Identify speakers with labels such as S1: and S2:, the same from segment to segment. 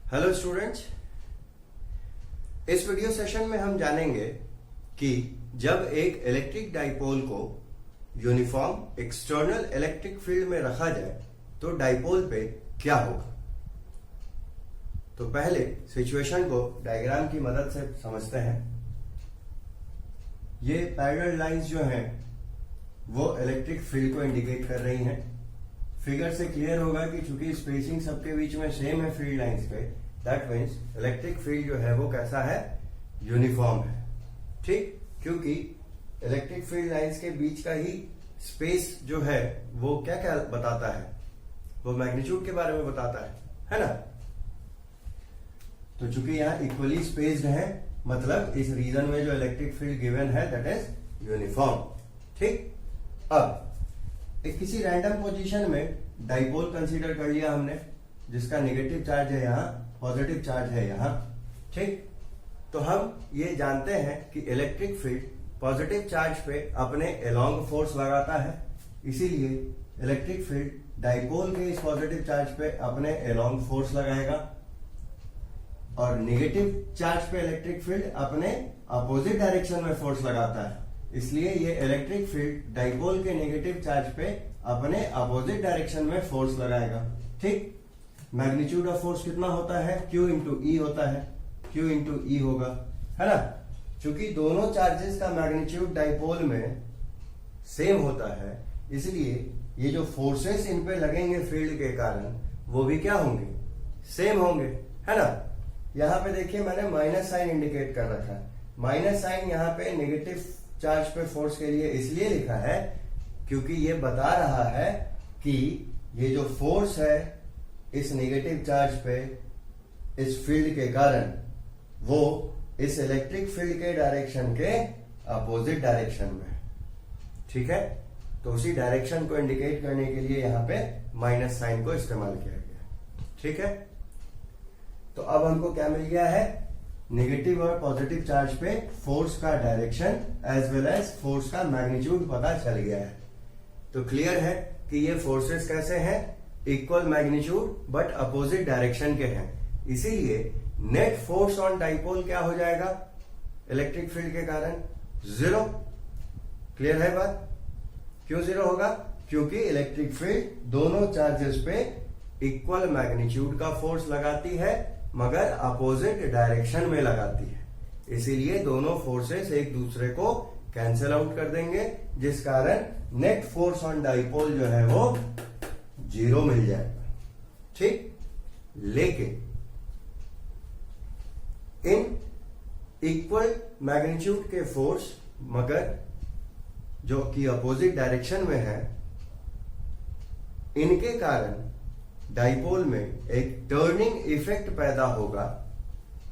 S1: Hello students, इस video session में हम जानेंगे कि जब एक इलेक्ट्रिक डाइपोल को यूनिफॉर्म एक्सटर्नल इलेक्ट्रिक फील्ड में रखा जाए तो डाइपोल पे क्या होगा। तो पहले सिचुएशन को डायग्राम की मदद से समझते हैं। ये पैरेलल लाइंस जो हैं वो इलेक्ट्रिक फील्ड को इंडिकेट कर रही हैं। फिगर से क्लियर होगा कि चूंकि स्पेसिंग सबके बीच में सेम है फील्ड लाइंस पे, दैट मीन्स इलेक्ट्रिक फील्ड जो है वो कैसा है, यूनिफॉर्म है। ठीक, क्योंकि इलेक्ट्रिक फील्ड लाइंस के बीच का ही स्पेस जो है वो क्या क्या बताता है, वो मैग्नीट्यूड के बारे में बताता है ना। तो चूंकि यहाँ इक्वली स्पेस्ड है, मतलब इस रीजन में जो इलेक्ट्रिक फील्ड गिवन है दैट इज यूनिफॉर्म। ठीक, अब एक किसी रैंडम पोजीशन में डाइपोल कंसीडर कर लिया हमने, जिसका नेगेटिव चार्ज है यहाँ, पॉजिटिव चार्ज है यहाँ। ठीक, तो हम ये जानते हैं कि इलेक्ट्रिक फील्ड पॉजिटिव चार्ज पे अपने अलोंग फोर्स लगाता है, इसीलिए इलेक्ट्रिक फील्ड डाइपोल के इस पॉजिटिव चार्ज पे अपने अलोंग फोर्स लगाएगा और नेगेटिव चार्ज पे इलेक्ट्रिक फील्ड अपने अपोजिट डायरेक्शन में फोर्स लगाता है। इसलिए ये इलेक्ट्रिक फील्ड डाइपोल के नेगेटिव चार्ज पे अपने अपोजिट डायरेक्शन में फोर्स लगाएगा। ठीक, मैग्नीट्यूड ऑफ फोर्स कितना होता है, Q इंटू ई होता है, Q इंटू ई होगा, है ना। चूंकि दोनों चार्जेस का मैग्नीट्यूड डाइपोल में सेम होता है, इसलिए ये जो फोर्सेस इन पे लगेंगे फील्ड के कारण वो भी क्या होंगे, सेम होंगे, है ना। यहां पे देखिए मैंने माइनस साइन इंडिकेट कर रखा है। माइनस साइन यहाँ पे नेगेटिव चार्ज पे फोर्स के लिए इसलिए लिखा है क्योंकि ये बता रहा है कि ये जो फोर्स है इस नेगेटिव चार्ज पे इस फील्ड के कारण वो इस इलेक्ट्रिक फील्ड के डायरेक्शन के अपोजिट डायरेक्शन में। ठीक है, तो उसी डायरेक्शन को इंडिकेट करने के लिए यहां पे माइनस साइन को इस्तेमाल किया गया। ठीक है, तो अब हमको क्या मिल गया है, नेगेटिव और पॉजिटिव चार्ज पे फोर्स का direction as well as force का मैग्नीट्यूड पता चल गया है। तो क्लियर है कि ये फोर्सेस कैसे हैं, equal magnitude but opposite direction के हैं। इसीलिए नेट फोर्स ऑन डाइपोल क्या हो जाएगा, इलेक्ट्रिक फील्ड के कारण जीरो। क्लियर है बात, क्यों जीरो होगा, क्योंकि इलेक्ट्रिक फील्ड दोनों चार्जेस पे इक्वल मैग्नीट्यूड का फोर्स लगाती है मगर अपोजिट डायरेक्शन में लगाती है। इसीलिए दोनों फोर्सेस एक दूसरे को कैंसिल आउट कर देंगे, जिस कारण नेट फोर्स ऑन डाइपोल जो है वो जीरो मिल जाएगा। ठीक, लेकिन इन इक्वल मैग्नीट्यूड के फोर्स मगर जो कि अपोजिट डायरेक्शन में है, इनके कारण डाइपोल में एक टर्निंग इफेक्ट पैदा होगा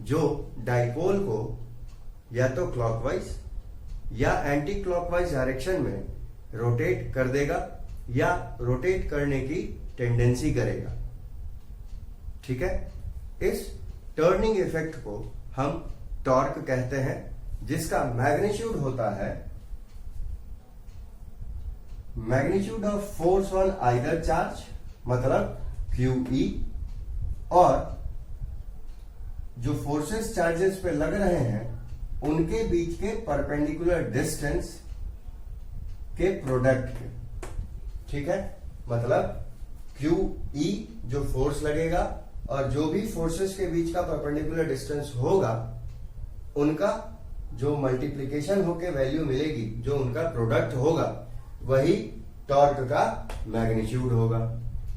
S1: जो डाइपोल को या तो क्लॉकवाइज या एंटी क्लॉकवाइज डायरेक्शन में रोटेट कर देगा या रोटेट करने की टेंडेंसी करेगा। ठीक है, इस टर्निंग इफेक्ट को हम टॉर्क कहते हैं, जिसका मैग्नीट्यूड होता है magnitude of force on either charge, मतलब QE, और जो फोर्सेस चार्जेस पे लग रहे हैं उनके बीच के परपेंडिकुलर डिस्टेंस के प्रोडक्ट के। ठीक है, मतलब QE जो फोर्स लगेगा और जो भी फोर्सेस के बीच का परपेंडिकुलर डिस्टेंस होगा उनका जो मल्टीप्लीकेशन होके वैल्यू मिलेगी, जो उनका प्रोडक्ट होगा, वही टॉर्क का मैग्नीट्यूड होगा।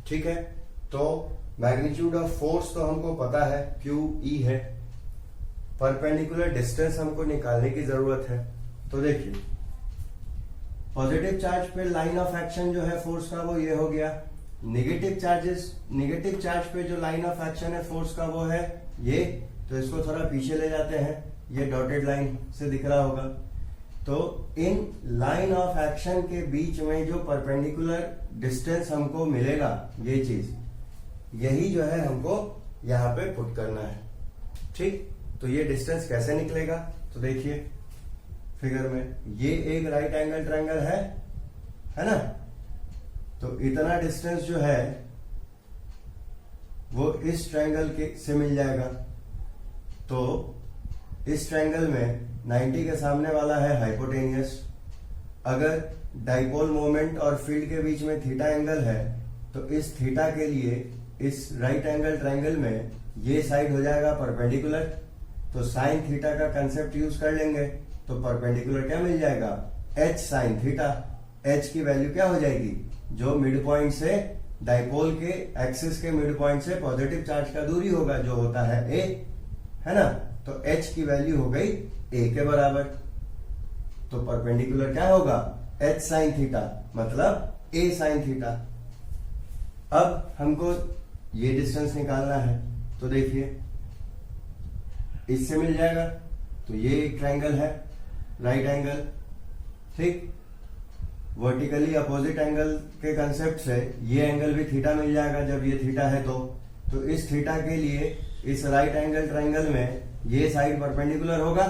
S1: ठीक है, तो मैग्नीट्यूड ऑफ फोर्स तो हमको पता है QE है, परपेंडिकुलर डिस्टेंस हमको निकालने की जरूरत है। तो देखिए पॉजिटिव चार्ज पे लाइन ऑफ एक्शन जो है फोर्स का वो ये हो गया, नेगेटिव चार्ज पे जो लाइन ऑफ एक्शन है फोर्स का वो है ये। तो इसको थोड़ा पीछे ले जाते हैं, ये डॉटेड लाइन से दिख रहा होगा। तो इन लाइन ऑफ एक्शन के बीच में जो परपेंडिकुलर डिस्टेंस हमको मिलेगा, ये चीज यही जो है हमको यहां पे पुट करना है। ठीक, तो ये डिस्टेंस कैसे निकलेगा, तो देखिए फिगर में ये एक राइट एंगल ट्रायंगल है ना। तो इतना डिस्टेंस जो है वो इस ट्रायंगल के से मिल जाएगा। तो इस ट्रायंगल में 90 के सामने वाला है हाइपोटेनियस। अगर डाइपोल मोमेंट और फील्ड के बीच में थीटा एंगल है तो इस थीटा के लिए इस राइट एंगल ट्रायंगल में ये साइड हो जाएगा परपेंडिकुलर। तो साइन थीटा का कंसेप्ट यूज कर लेंगे तो परपेंडिकुलर क्या मिल जाएगा, एच साइन थीटा। एच की वैल्यू क्या हो जाएगी, जो मिड पॉइंट से डाइपोल के एक्सिस के मिड पॉइंट से पॉजिटिव चार्ज का दूरी होगा जो होता है ए, है ना। तो एच की वैल्यू हो गई ए के बराबर। तो परपेंडिकुलर क्या होगा, एच साइन थीटा मतलब ए साइन थीटा। अब हमको ये डिस्टेंस निकालना है तो देखिए इससे मिल जाएगा। तो ये एक ट्रायंगल है राइट एंगल, ठीक। वर्टिकली अपोजिट एंगल के कंसेप्ट से ये एंगल भी थीटा मिल जाएगा जब ये थीटा है तो इस थीटा के लिए इस राइट एंगल ट्रायंगल में ये साइड परपेंडिकुलर होगा।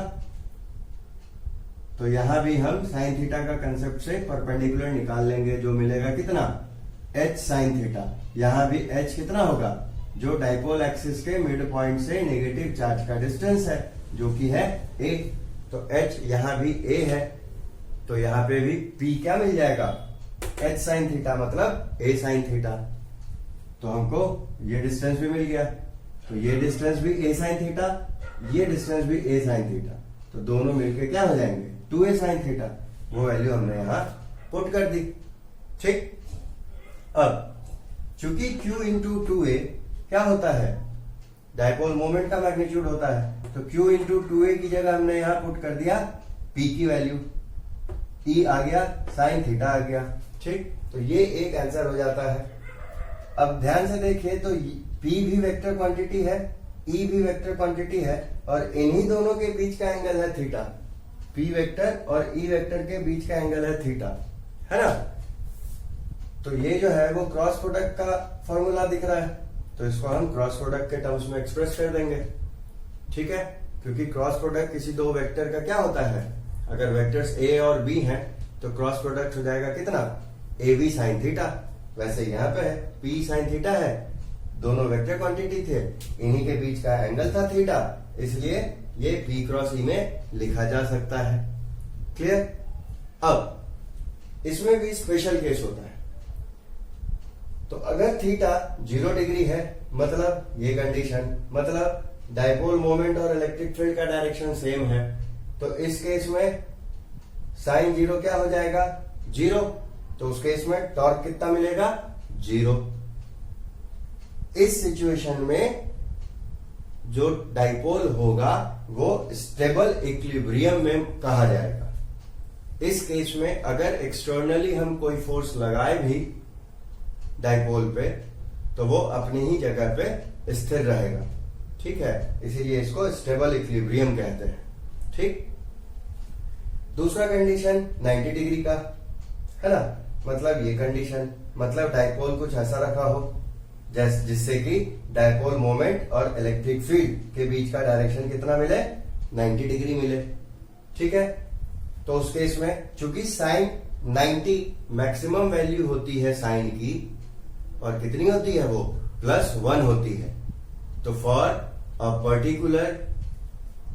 S1: तो यहां भी हम साइन थीटा का कंसेप्ट से परपेंडिकुलर निकाल लेंगे जो मिलेगा कितना, एच साइन थीटा। यहां भी एच कितना होगा, जो डाइपोल एक्सिस के मिड पॉइंट से नेगेटिव चार्ज का डिस्टेंस है जो कि है ए। तो एच यहां भी ए है तो यहां पे भी पी क्या मिल जाएगा, एच साइन थीटा मतलब ए साइन थीटा। तो हमको ये डिस्टेंस भी मिल गया। तो ये डिस्टेंस भी ए साइन थीटा, ये डिस्टेंस भी ए साइन थीटा। तो दोनों मिलके क्या हो जाएंगे, 2a साइन थीटा। वो वैल्यू हमने यहां पुट कर दी, ठीक। अब चूंकि Q इंटू 2a क्या होता है, डाइपोल मोमेंट का मैग्नीट्यूड होता है। तो Q इंटू 2a की जगह हमने यहां पुट कर दिया P की वैल्यू, E आ गया, साइन थीटा आ गया, ठीक। तो ये एक आंसर हो जाता है। अब ध्यान से देखिए तो P भी वेक्टर क्वांटिटी है, E भी वेक्टर क्वांटिटी है और इन्हीं दोनों के बीच का एंगल है थीटा। P वेक्टर और E वेक्टर के बीच का एंगल है थीटा, है ना। तो ये जो है वो क्रॉस प्रोडक्ट का फॉर्मूला दिख रहा है तो इसको हम क्रॉस प्रोडक्ट के टर्म्स में एक्सप्रेस कर देंगे, ठीक है। क्योंकि क्रॉस प्रोडक्ट किसी दो वेक्टर का क्या होता है, अगर वेक्टर्स A और B हैं तो क्रॉस प्रोडक्ट हो जाएगा कितना, AB साइन थीटा। वैसे यहां पे है P साइन थीटा है, दोनों वेक्टर क्वांटिटी थे, इन्हीं के बीच का एंगल था थीटा, इसलिए ये P क्रॉस E में लिखा जा सकता है। क्लियर। अब इसमें भी स्पेशल केस होता है। तो अगर थीटा 0 डिग्री है मतलब ये कंडीशन, मतलब डाइपोल मोमेंट और इलेक्ट्रिक फील्ड का डायरेक्शन सेम है, तो इस केस में साइन 0 क्या हो जाएगा, 0। तो उस केस में टॉर्क कितना मिलेगा, 0। इस सिचुएशन में जो डाइपोल होगा वो स्टेबल इक्विलिब्रियम में कहा जाएगा। इस केस में अगर एक्सटर्नली हम कोई फोर्स लगाए भी डाइपोल पे तो वो अपनी ही जगह पे स्थिर रहेगा, ठीक है। इसीलिए इसको स्टेबल इक्विलिब्रियम कहते हैं, ठीक। दूसरा कंडीशन 90 डिग्री का है ना, मतलब ये कंडीशन, मतलब डाइपोल कुछ ऐसा रखा हो जिससे कि डाइपोल मोमेंट और इलेक्ट्रिक फील्ड के बीच का डायरेक्शन कितना मिले, 90 डिग्री मिले, ठीक है। तो उस केस में चूंकि साइन 90 मैक्सिमम वैल्यू होती है साइन की, और कितनी होती है वो, +1 होती है। तो for a particular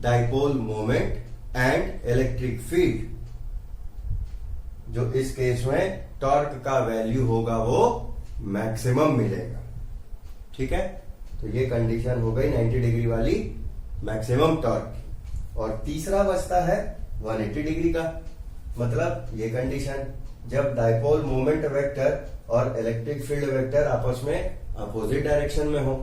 S1: dipole moment and electric field, जो इस केस में टॉर्क का वैल्यू होगा वो मैक्सिमम मिलेगा, ठीक है। तो ये कंडीशन हो गई 90 डिग्री वाली मैक्सिमम टॉर्क की। और तीसरा बचता है 180 डिग्री का, मतलब ये कंडीशन जब डाइपोल मोमेंट वेक्टर और इलेक्ट्रिक फील्ड वेक्टर आपस में अपोजिट डायरेक्शन में हो।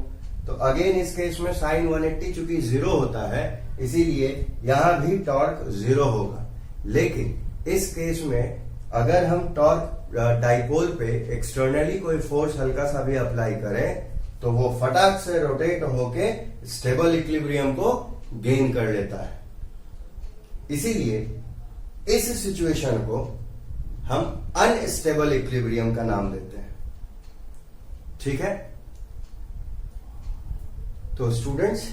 S1: तो अगेन इस केस में साइन 180 चूंकि 0 होता है इसीलिए यहां भी टॉर्क 0 होगा। लेकिन इस केस में अगर हम टॉर्क डाइपोल पे एक्सटर्नली कोई फोर्स हल्का सा भी अप्लाई करें तो वो फटाक से रोटेट होके स्टेबल इक्विलिब्रियम को गेन कर लेता है। इसीलिए इस सिचुएशन को हम अनस्टेबल इक्विलिब्रियम का नाम देते हैं, ठीक है। तो स्टूडेंट्स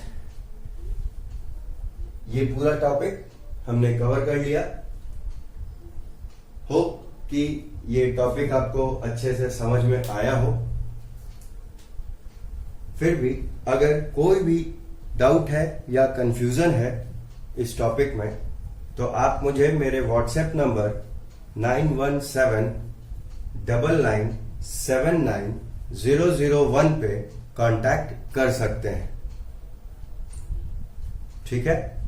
S1: ये पूरा टॉपिक हमने कवर कर लिया। होप कि ये टॉपिक आपको अच्छे से समझ में आया हो। फिर भी अगर कोई भी डाउट है या कंफ्यूजन है इस टॉपिक में, तो आप मुझे मेरे व्हाट्सएप नंबर 9179979001 पे कांटेक्ट कर सकते हैं। ठीक है।